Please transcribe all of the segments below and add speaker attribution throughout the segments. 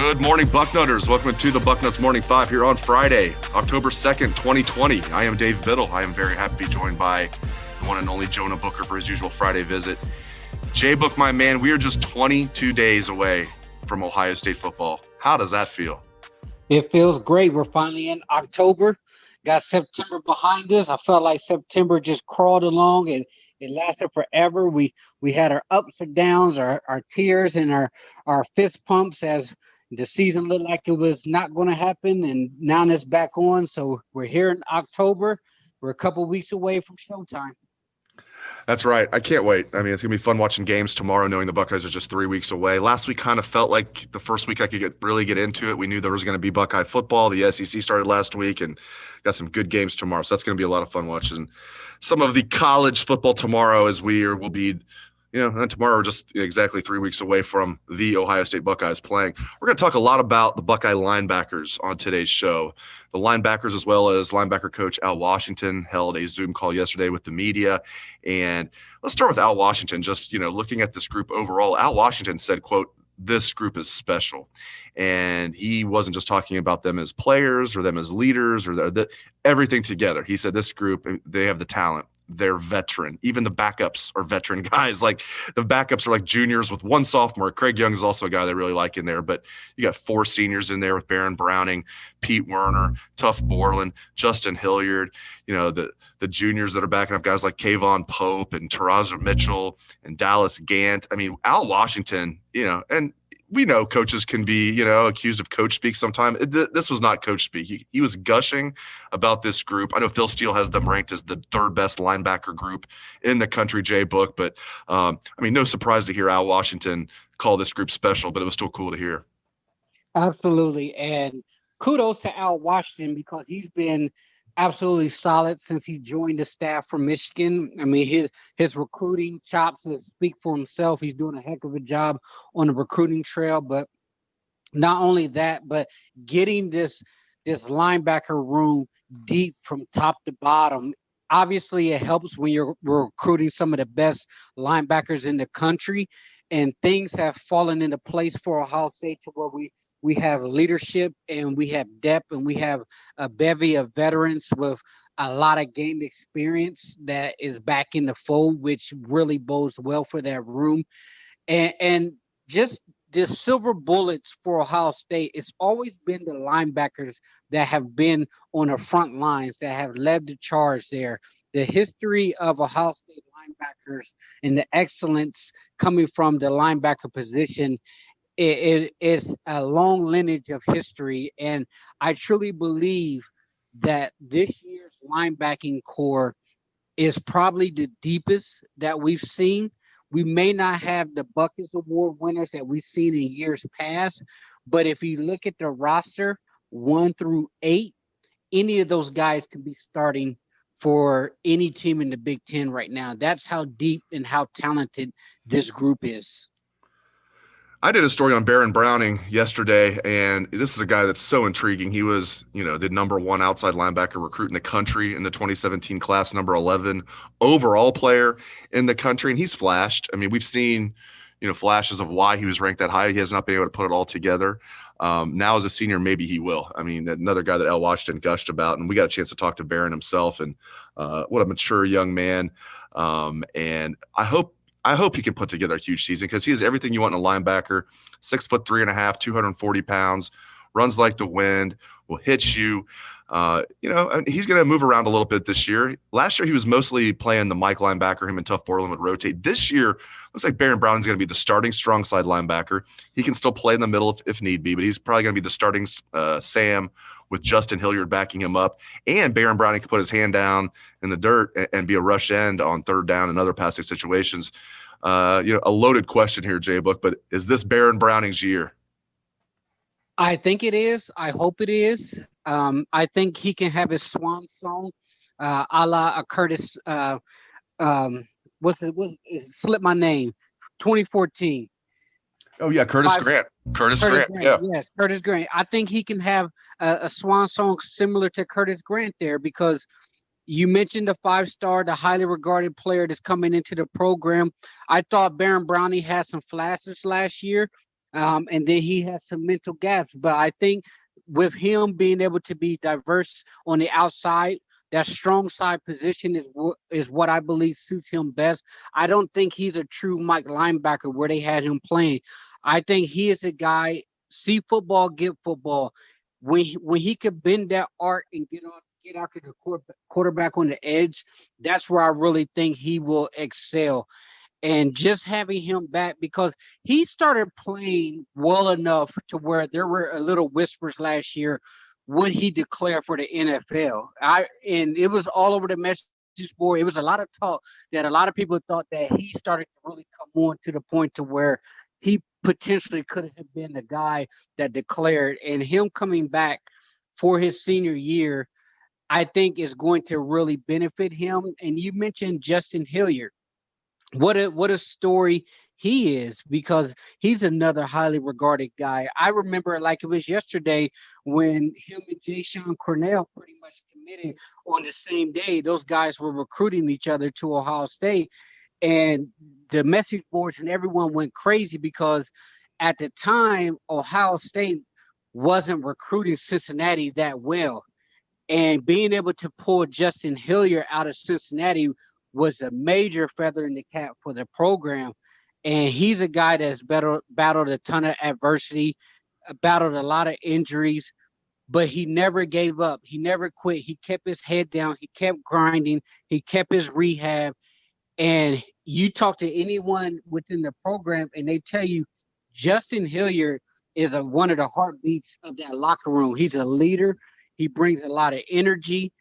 Speaker 1: Good morning, Bucknutters. Welcome to the Bucknuts Morning 5 here on Friday, October 2nd, 2020. I am Dave Biddle. I am very happy to be joined by the one and only Jonah Booker for his usual Friday visit. J-Book, my man, we are just 22 days away from Ohio State football. How does that feel?
Speaker 2: It feels great. We're finally in October. Got September behind us. I felt like September just crawled along and it lasted forever. We had our ups and downs, our tears and our fist pumps as the season looked like it was not going to happen, and now it's back on. So we're here in October. We're a couple weeks away from showtime.
Speaker 1: That's right. I can't wait. I mean, it's going to be fun watching games tomorrow, knowing the Buckeyes are just 3 weeks away. Last week kind of felt like the first week I could really get into it. We knew there was going to be Buckeye football. The SEC started last week and got some good games tomorrow. So that's going to be a lot of fun watching some of the college football tomorrow, as will be, and tomorrow we're just exactly 3 weeks away from the Ohio State Buckeyes playing. We're going to talk a lot about the Buckeye linebackers on today's show. The linebackers, as well as linebacker coach Al Washington, held a Zoom call yesterday with the media. And let's start with Al Washington. Just, looking at this group overall, Al Washington said, quote, "This group is special." And he wasn't just talking about them as players or them as leaders or everything together. He said this group, they have the talent. They're veteran. Even the backups are veteran guys. Like the backups are like juniors with one sophomore. Craig Young is also a guy they really like in there, but you got 4 seniors in there with Baron Browning, Pete Werner, Tuff Borland, Justin Hilliard, the juniors that are backing up guys like Kayvon Pope and Taraja Mitchell and Dallas Gant. I mean, Al Washington, and we know coaches can be, accused of coach speak sometime. This was not coach speak. He was gushing about this group. I know Phil Steele has them ranked as the 3rd best linebacker group in the country, J-Book. But, no surprise to hear Al Washington call this group special, but it was still cool to hear.
Speaker 2: Absolutely. And kudos to Al Washington because he's been absolutely solid since he joined the staff from Michigan. I mean, his recruiting chops speak for himself. He's doing a heck of a job on the recruiting trail. But not only that, but getting this linebacker room deep from top to bottom. Obviously, it helps when you're recruiting some of the best linebackers in the country. And things have fallen into place for Ohio State to where we have leadership and we have depth and we have a bevy of veterans with a lot of game experience that is back in the fold, which really bodes well for that room. And just the silver bullets for Ohio State, it's always been the linebackers that have been on the front lines, that have led the charge there. The history of Ohio State linebackers and the excellence coming from the linebacker position it is a long lineage of history. And I truly believe that this year's linebacking core is probably the deepest that we've seen. We may not have the Buckeyes Award winners that we've seen in years past, but if you look at the roster 1 through 8, any of those guys can be starting for any team in the Big Ten right now. That's how deep and how talented this group is.
Speaker 1: I did a story on Baron Browning yesterday, and this is a guy that's so intriguing. He was, the number 1 outside linebacker recruit in the country in the 2017 class, number 11 overall player in the country, and he's flashed. I mean, we've seen, flashes of why he was ranked that high. He has not been able to put it all together. Now as a senior, maybe he will. I mean, another guy that Al Washington gushed about, and we got a chance to talk to Baron himself, and what a mature young man. And I hope he can put together a huge season because he has everything you want in a linebacker. 6'3.5", 240 pounds, runs like the wind, will hit you. He's going to move around a little bit this year. Last year, he was mostly playing the Mike linebacker. Him and Tuff Borland would rotate. This year, looks like Baron Browning's going to be the starting strong side linebacker. He can still play in the middle if need be, but he's probably going to be the starting Sam with Justin Hilliard backing him up. And Baron Browning can put his hand down in the dirt and be a rush end on 3rd down and other passing situations. A loaded question here, J-Book, but is this Baron Browning's year?
Speaker 2: I think it is. I hope it is. I think he can have his swan song, a la a Curtis. Slip my name. 2014.
Speaker 1: Oh yeah, Curtis Grant. Curtis Grant. Yeah.
Speaker 2: Yes, Curtis Grant. I think he can have a swan song similar to Curtis Grant there because you mentioned the 5-star, the highly regarded player that's coming into the program. I thought Baron Browning had some flashes last year, And then he has some mental gaps. But I think with him being able to be diverse on the outside, that strong side position is what I believe suits him best. I don't think he's a true Mike linebacker where they had him playing. I think he is a guy, see football, get football. When he could bend that arc and get after the quarterback on the edge, that's where I really think he will excel. And just having him back, because he started playing well enough to where there were a little whispers last year, would he declare for the NFL? And it was all over the message board. It was a lot of talk that a lot of people thought that he started to really come on to the point to where he potentially could have been the guy that declared. And him coming back for his senior year, I think is going to really benefit him. And you mentioned Justin Hilliard. What a story he is, because he's another highly regarded guy. I remember like it was yesterday when him and Jay Sean Cornell pretty much committed on the same day. Those guys were recruiting each other to Ohio State, and the message boards and everyone went crazy because at the time Ohio State wasn't recruiting Cincinnati that well. And being able to pull Justin Hilliard out of Cincinnati was a major feather in the cap for the program. And he's a guy that's battled a ton of adversity, battled a lot of injuries, but he never gave up. He never quit. He kept his head down. He kept grinding. He kept his rehab. And you talk to anyone within the program, and they tell you Justin Hilliard is one of the heartbeats of that locker room. He's a leader. He brings a lot of energy.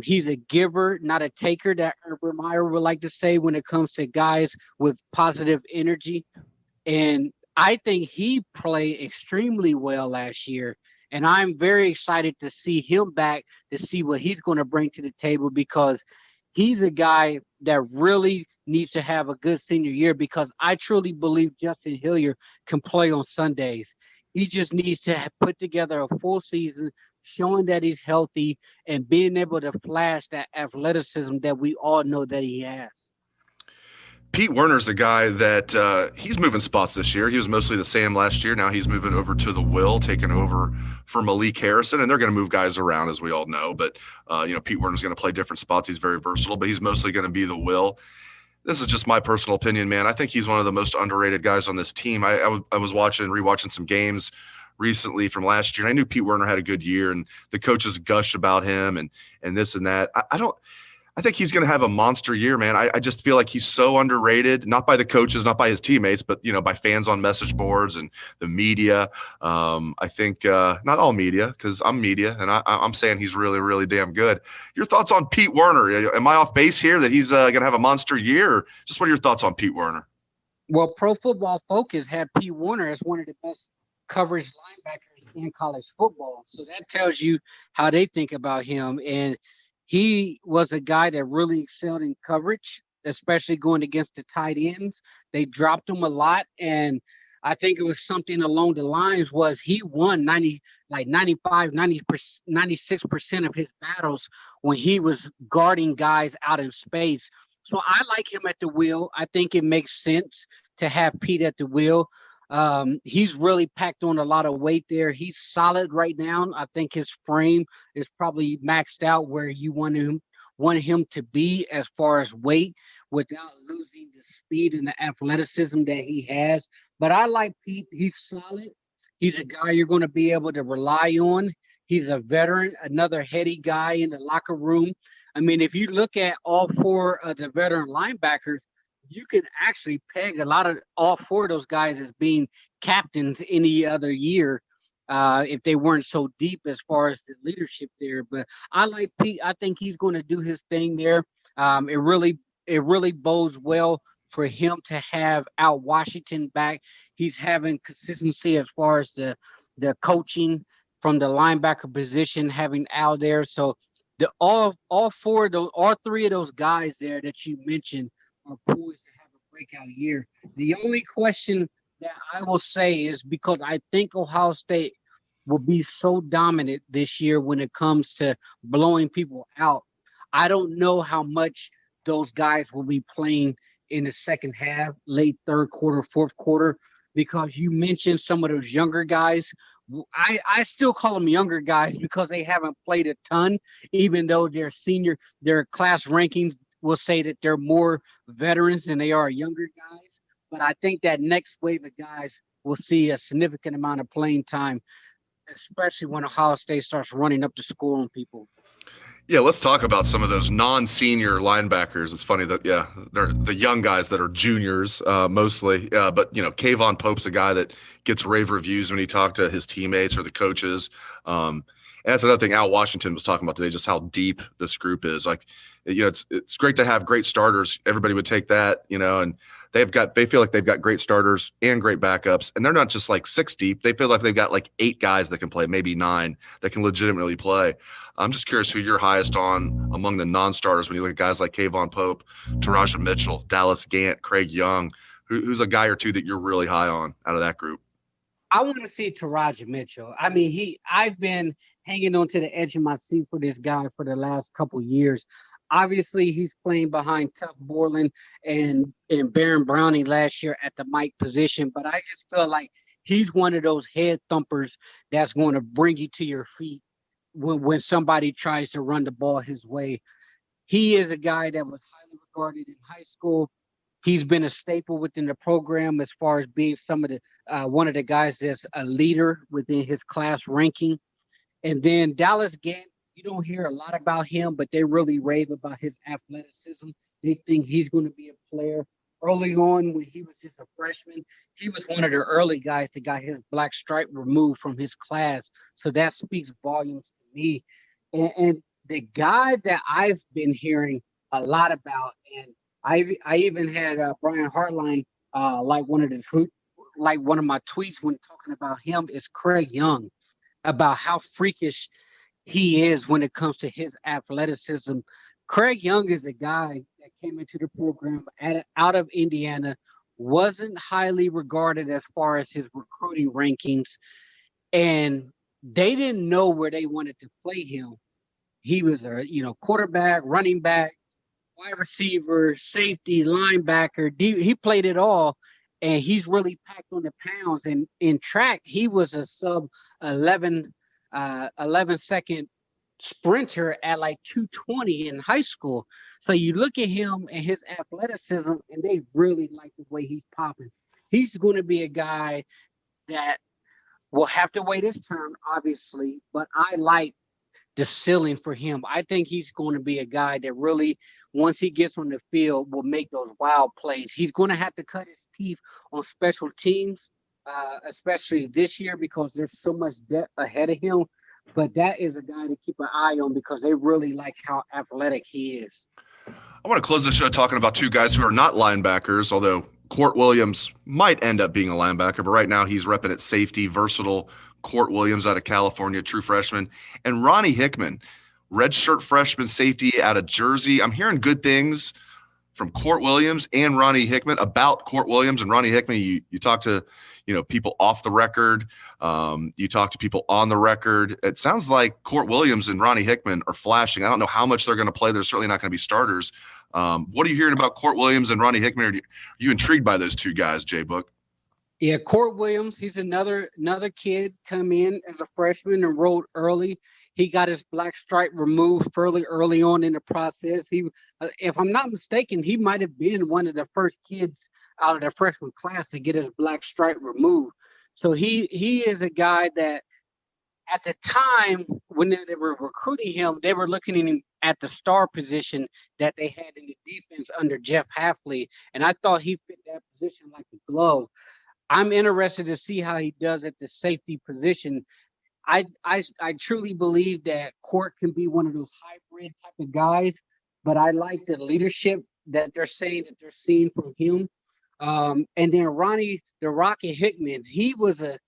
Speaker 2: He's a giver, not a taker, that Urban Meyer would like to say when it comes to guys with positive energy. And I think he played extremely well last year. And I'm very excited to see him back, to see what he's going to bring to the table, because he's a guy that really needs to have a good senior year, because I truly believe Justin Hilliard can play on Sundays. He just needs to put together a full season, showing that he's healthy and being able to flash that athleticism that we all know that he has.
Speaker 1: Pete Werner's a guy that he's moving spots this year. He was mostly the Sam last year. Now he's moving over to the Will, taking over for Malik Harrison, and they're going to move guys around, as we all know. But Pete Werner's going to play different spots. He's very versatile, but he's mostly going to be the Will. This is just my personal opinion, man. I think he's one of the most underrated guys on this team. I was rewatching some games recently from last year, and I knew Pete Werner had a good year, and the coaches gushed about him and this and that. I think he's going to have a monster year, man. I just feel like he's so underrated, not by the coaches, not by his teammates, but, by fans on message boards and the media. I think not all media, because I'm media, and I'm saying he's really, really damn good. Your thoughts on Pete Werner? Am I off base here that he's going to have a monster year? Or just what are your thoughts on Pete Werner?
Speaker 2: Well, Pro Football Focus had Pete Werner as one of the best coverage linebackers in college football. So that tells you how they think about him. And he was a guy that really excelled in coverage, especially going against the tight ends. They dropped him a lot, and I think it was something along the lines was he won 96% of his battles when he was guarding guys out in space. So I like him at the wheel. I think it makes sense to have Pete at the wheel. He's really packed on a lot of weight there. He's solid right now. I think his frame is probably maxed out where you want him to be as far as weight, without losing the speed and the athleticism that he has. But I like Pete. He's solid. He's a guy you're going to be able to rely on. He's a veteran, another heady guy in the locker room. I mean, if you look at all four of the veteran linebackers, you could actually peg all four of those guys as being captains any other year if they weren't so deep as far as the leadership there. But I like Pete. I think he's going to do his thing there. It really bodes well for him to have Al Washington back. He's having consistency as far as the coaching from the linebacker position, having Al there. So all three of those guys there that you mentioned are poised to have a breakout year. The only question that I will say is, because I think Ohio State will be so dominant this year when it comes to blowing people out, I don't know how much those guys will be playing in the second half, late third quarter, fourth quarter. because you mentioned some of those younger guys. I still call them younger guys because they haven't played a ton, even though their class rankings will say that they're more veterans than they are younger guys. But I think that next wave of guys will see a significant amount of playing time, especially when Ohio State starts running up the score on people.
Speaker 1: Yeah, let's talk about some of those non-senior linebackers. It's funny that, yeah, they're the young guys that are juniors mostly. But, Kayvon Pope's a guy that gets rave reviews when he talked to his teammates or the coaches. And that's another thing Al Washington was talking about today, just how deep this group is. Like, it's great to have great starters. Everybody would take that, and they feel like they've got great starters and great backups. And they're not just like 6 deep. They feel like they've got like 8 guys that can play, maybe 9 that can legitimately play. I'm just curious who you're highest on among the non-starters when you look at guys like Kayvon Pope, Taraja Mitchell, Dallas Gant, Craig Young. Who's a guy or two that you're really high on out of that group?
Speaker 2: I want to see Taraja Mitchell. I mean, I've been hanging on to the edge of my seat for this guy for the last couple of years. Obviously, he's playing behind Tuff Borland and Baron Browning last year at the Mike position, but I just feel like he's one of those head thumpers that's going to bring you to your feet when somebody tries to run the ball his way. He is a guy that was highly regarded in high school. He's been a staple within the program as far as being one of the guys that's a leader within his class ranking. And then Dallas Gant, you don't hear a lot about him, but they really rave about his athleticism. They think he's going to be a player. Early on, when he was just a freshman, he was one of the early guys that got his black stripe removed from his class. So that speaks volumes to me. And the guy that I've been hearing a lot about, and I even had Brian Hartline like one of my tweets when talking about him, is Craig Young, about how freakish he is when it comes to his athleticism. Craig Young is a guy that came into the program out of Indiana, wasn't highly regarded as far as his recruiting rankings, and they didn't know where they wanted to play him. He was a quarterback, running back, wide receiver, safety, linebacker. He played it all, and he's really packed on the pounds. And in track, he was a sub 11 second sprinter at like 220 in high school. So you look at him and his athleticism, and they really like the way he's popping. He's going to be a guy that will have to wait his turn, obviously, but I like the ceiling for him. I think he's going to be a guy that really, once he gets on the field, will make those wild plays. He's going to have to cut his teeth on special teams, especially this year, because there's so much depth ahead of him. But that is a guy to keep an eye on because they really like how athletic he is.
Speaker 1: I want to close the show talking about 2 guys who are not linebackers, although Court Williams might end up being a linebacker, but right now he's repping at safety, versatile Court Williams out of California, true freshman, and Ronnie Hickman, redshirt freshman safety out of Jersey. I'm hearing good things from Court Williams and Ronnie Hickman. About Court Williams and Ronnie Hickman, you talk to people off the record. You talk to people on the record. It sounds like Court Williams and Ronnie Hickman are flashing. I don't know how much they're going to play. They're certainly not going to be starters. What are you hearing about Court Williams and Ronnie Hickman? Are you intrigued by those 2 guys, Jay Book?
Speaker 2: Yeah, Court Williams, he's another kid come in as a freshman, enrolled early. He got his black stripe removed fairly early on in the process. He, if I'm not mistaken, he might have been one of the first kids out of the freshman class to get his black stripe removed. So he is a guy that at the time when they were recruiting him, they were looking at him at the star position that they had in the defense under Jeff Hafley. And I thought he fit that position like a glove. I'm interested to see how he does at the safety position. I truly believe that Court can be one of those hybrid type of guys, but I like the leadership that they're saying that they're seeing from him. And then Ronnie the Rocket Hickman, he was a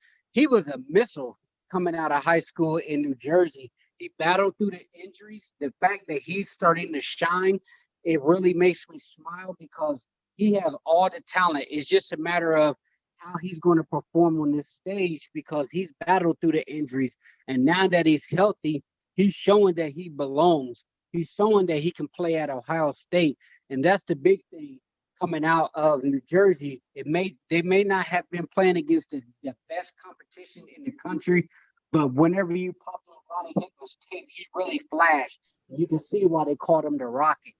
Speaker 2: missile coming out of high school in New Jersey. He battled through the injuries. The fact that he's starting to shine, it really makes me smile because he has all the talent. It's just a matter of how he's going to perform on this stage because he's battled through the injuries. And now that he's healthy, he's showing that he belongs. He's showing that he can play at Ohio State. And that's the big thing coming out of New Jersey, they may not have been playing against the best competition in the country, but whenever you pop up Ronnie Hickman's tape, he really flashed. You can see why they called him the Rocket.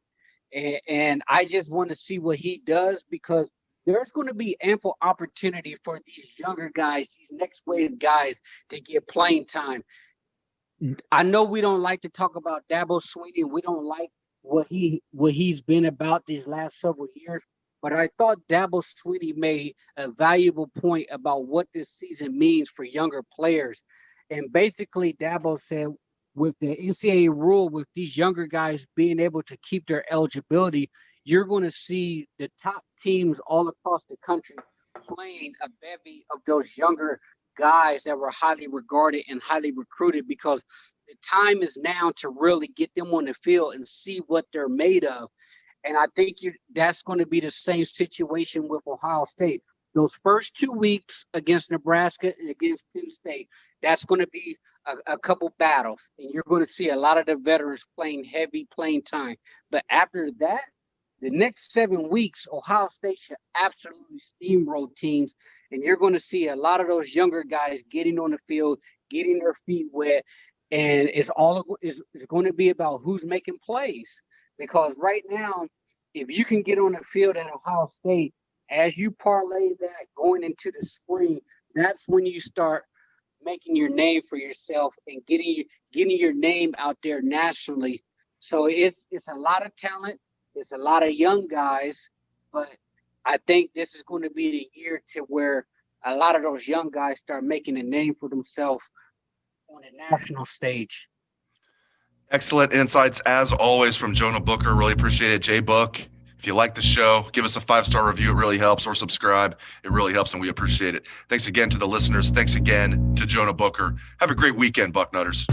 Speaker 2: And I just want to see what he does, because there's going to be ample opportunity for these younger guys, these next wave guys, to get playing time. I know we don't like to talk about Dabo Swinney. We don't like what he's been about these last several years, but I thought Dabo Swinney made a valuable point about what this season means for younger players. And basically, Dabo said, with the NCAA rule, with these younger guys being able to keep their eligibility, you're going to see the top teams all across the country playing a bevy of those younger guys that were highly regarded and highly recruited, because the time is now to really get them on the field and see what they're made of. And I think that's going to be the same situation with Ohio State. Those first 2 weeks against Nebraska and against Penn State, that's going to be a couple battles, and you're going to see a lot of the veterans playing heavy playing time. But after that, the next 7 weeks, Ohio State should absolutely steamroll teams, and you're going to see a lot of those younger guys getting on the field, getting their feet wet, and it's going to be about who's making plays. Because right now, if you can get on the field at Ohio State, as you parlay that going into the spring, that's when you start making your name for yourself and getting your name out there nationally. So it's a lot of talent. It's a lot of young guys, but I think this is going to be the year to where a lot of those young guys start making a name for themselves on the national stage.
Speaker 1: Excellent insights, as always, from Jonah Booker. Really appreciate it. J Book, if you like the show, give us a 5-star review. It really helps, or subscribe. It really helps, and we appreciate it. Thanks again to the listeners. Thanks again to Jonah Booker. Have a great weekend, Bucknutters.